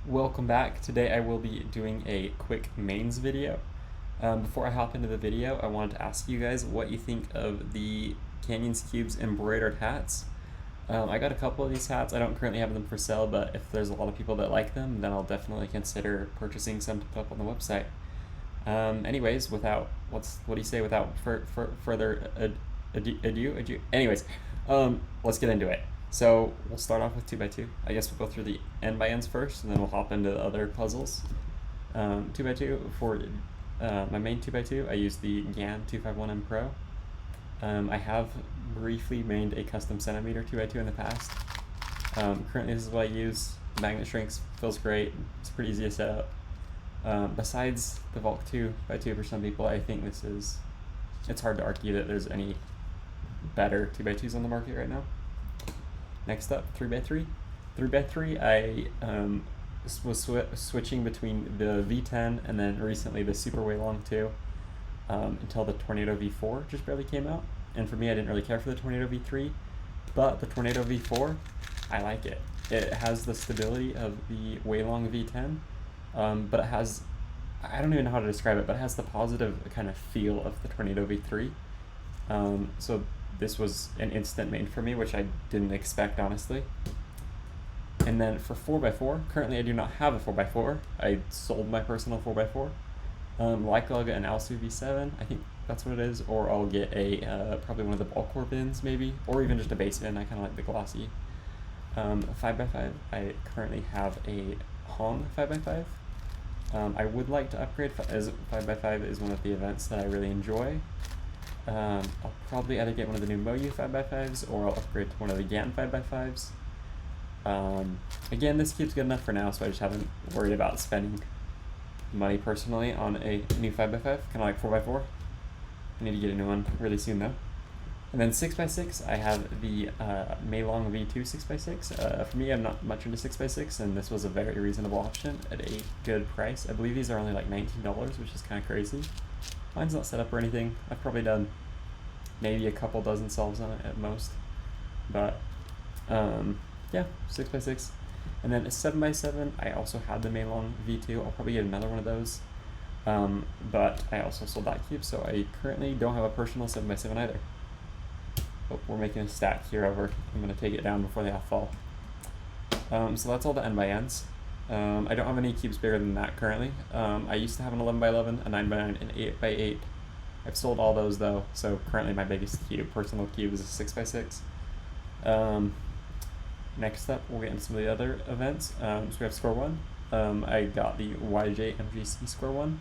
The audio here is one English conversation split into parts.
Welcome back. Today I will be doing a quick mains video. Before I hop into the video, I wanted to ask you guys what you think of the Canyons Cubes embroidered hats. I got a couple of these hats. I don't currently have them for sale, but if there's a lot of people that like them, then I'll definitely consider purchasing some to put up on the website. Anyways, what do you say? Without further ado. Anyways, let's get into it. So we'll start off with 2x2. I guess we'll go through the end by ends first, and then we'll hop into the other puzzles. 2x2 for my main 2x2. I use the GAN 251M Pro. I have briefly made a custom centimeter 2x2 in the past. Currently, this is what I use. Magnet shrinks, feels great. It's pretty easy to set up. Besides the Volk 2x2 for some people, I think it's hard to argue that there's any better 2x2s on the market right now. Next up, 3x3. 3x3, I was switching between the V10 and then recently the Super Waylong 2 until the Tornado V4 just barely came out. And for me, I didn't really care for the Tornado V3, but the Tornado V4, I like it. It has the stability of the Waylong V10, but it has, I don't even know how to describe it, but it has the positive kind of feel of the Tornado V3. So this was an instant main for me, which I didn't expect, honestly. And then for 4x4, currently I do not have a 4x4. I sold my personal 4x4. Likely I'll get an Alsu V7, I think that's what it is, or I'll get a probably one of the Balcor bins maybe, or even just a base bin. I kind of like the glossy. 5x5, I currently have a Hong 5x5. I would like to upgrade, as 5x5 is one of the events that I really enjoy. I'll probably either get one of the new Moyu 5x5s or I'll upgrade to one of the GAN 5x5s. Again, this cube's good enough for now, so I just haven't worried about spending money personally on a new 5x5, kind of like 4x4. I need to get a new one really soon though. And then 6x6, I have the Maylong V2 6x6. For me, I'm not much into 6x6, and this was a very reasonable option at a good price. I believe these are only like $19, which is kind of crazy. Mine's not set up or anything. I've probably done maybe a couple dozen solves on it at most. But yeah, 6x6. And then a 7x7, I also had the Maylong V2. I'll probably get another one of those. But I also sold that cube, so I currently don't have a personal 7x7 either. Oh, we're making a stack here over. I'm going to take it down before they all fall. So that's all the end by ends. I don't have any cubes bigger than that currently. I used to have an 11x11, a 9x9, an 8x8. I've sold all those though, so currently my biggest personal cube is a 6x6. Next up, we'll get into some of the other events. So we have Score 1. I got the YJ MGC Score 1.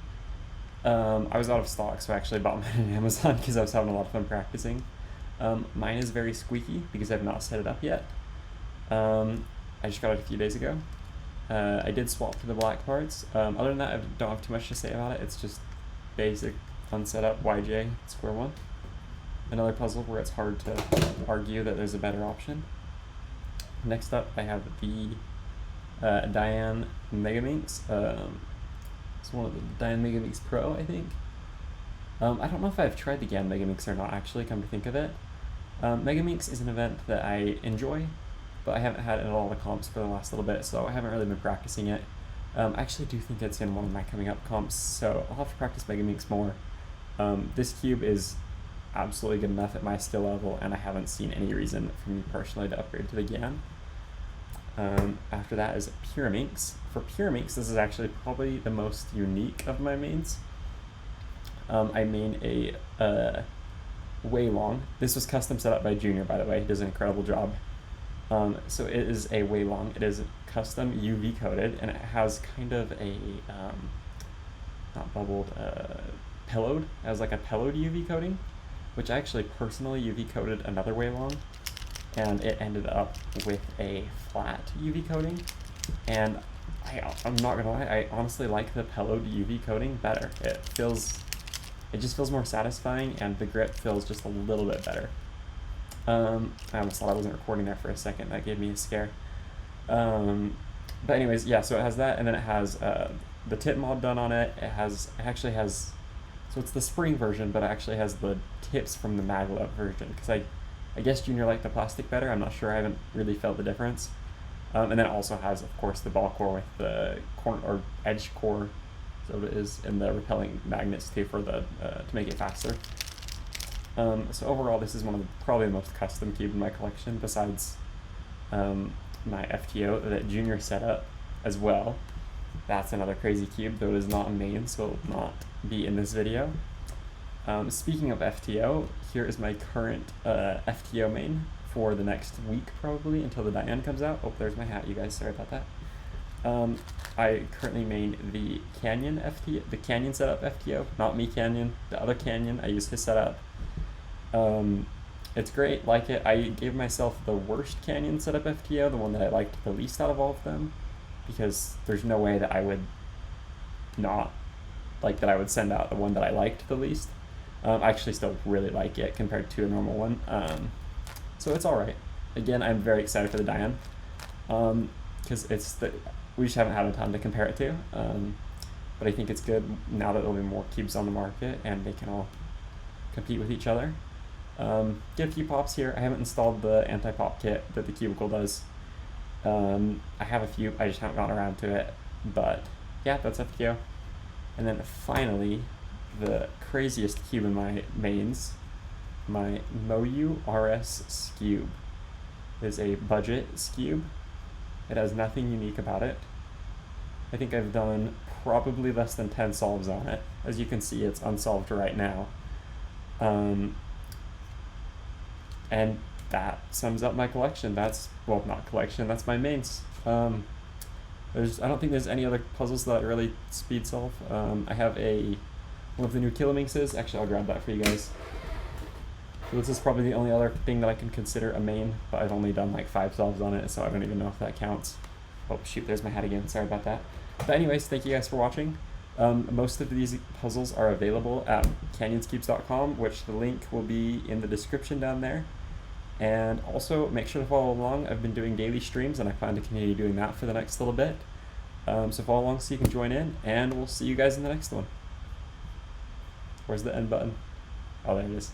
I was out of stock, so I actually bought mine on Amazon because I was having a lot of fun practicing. Mine is very squeaky because I've not set it up yet. I just got it a few days ago. I did swap for the black parts. Other than that, I don't have too much to say about it. It's just basic, fun setup, YJ, Square 1. Another puzzle where it's hard to argue that there's a better option. Next up, I have the Diane Megaminx. It's one of the Diane Megaminx Pro, I think. I don't know if I've tried the GAN Megaminx or not, actually, come to think of it. Megaminx is an event that I enjoy, but I haven't had it at all the comps for the last little bit, so I haven't really been practicing it. I actually do think it's in one of my coming up comps, so I'll have to practice Megaminx more. This cube is absolutely good enough at my skill level, and I haven't seen any reason for me personally to upgrade to the GAN. After that is Pyraminx. For Pyraminx, this is actually probably the most unique of my mains. I main a Waylong. This was custom set up by Junior, by the way. He does an incredible job. So it is a Waylong. It is custom UV coated, and it has kind of a not bubbled, pillowed. It has like a pillowed UV coating, which I actually personally UV coated another Waylong, and it ended up with a flat UV coating. And I'm not gonna lie, I honestly like the pillowed UV coating better. It just feels more satisfying, and the grip feels just a little bit better. I almost thought I wasn't recording there for a second. That gave me a scare. But anyways, yeah, so it has that, and then it has the tip mod done on it. It actually has, so it's the spring version, but it actually has the tips from the Maglev version, because I guess Junior liked the plastic better. I'm not sure. I haven't really felt the difference. And then it also has, of course, the ball core with the corner or edge core, so it is, and the repelling magnets too for the to make it faster. So overall, this is probably the most custom cube in my collection, besides my FTO that Junior set up as well. That's another crazy cube, though it is not a main, so it will not be in this video. Speaking of FTO, here is my current FTO main for the next week, probably, until the Diane comes out. Oh, there's my hat, you guys, sorry about that. I currently main the Canyon FTO, the Canyon setup FTO, not me Canyon, the other Canyon. I use his setup. It's great, like it. I gave myself the worst Canyon setup FTO, the one that I liked the least out of all of them, because there's no way that I would not like that I would send out the one that I liked the least. I actually still really like it compared to a normal one. So it's alright. Again, I'm very excited for the Diane, because we just haven't had a ton to compare it to. But I think it's good now that there'll be more cubes on the market and they can all compete with each other. Get a few pops here. I haven't installed the anti-pop kit that the Cubicle does. I have a few, I just haven't gotten around to it. But yeah, that's FTO. And then finally, the craziest cube in my mains, my Moyu RS Scube. It is a budget Scube. It has nothing unique about it. I think I've done probably less than 10 solves on it. As you can see, it's unsolved right now. And that sums up my collection. That's, well, not collection, that's my mains. I don't think there's any other puzzles that I really speed solve. I have one of the new Killiminxes. Actually, I'll grab that for you guys. So this is probably the only other thing that I can consider a main, but I've only done like 5 solves on it, so I don't even know if that counts. Oh shoot, there's my hat again, sorry about that. But anyways, thank you guys for watching. Most of these puzzles are available at canyonscubes.com, which the link will be in the description down there. And also make sure to follow along. I've been doing daily streams and I plan to continue doing that for the next little bit. So follow along so you can join in, and we'll see you guys in the next one. Where's the end button? Oh, there it is.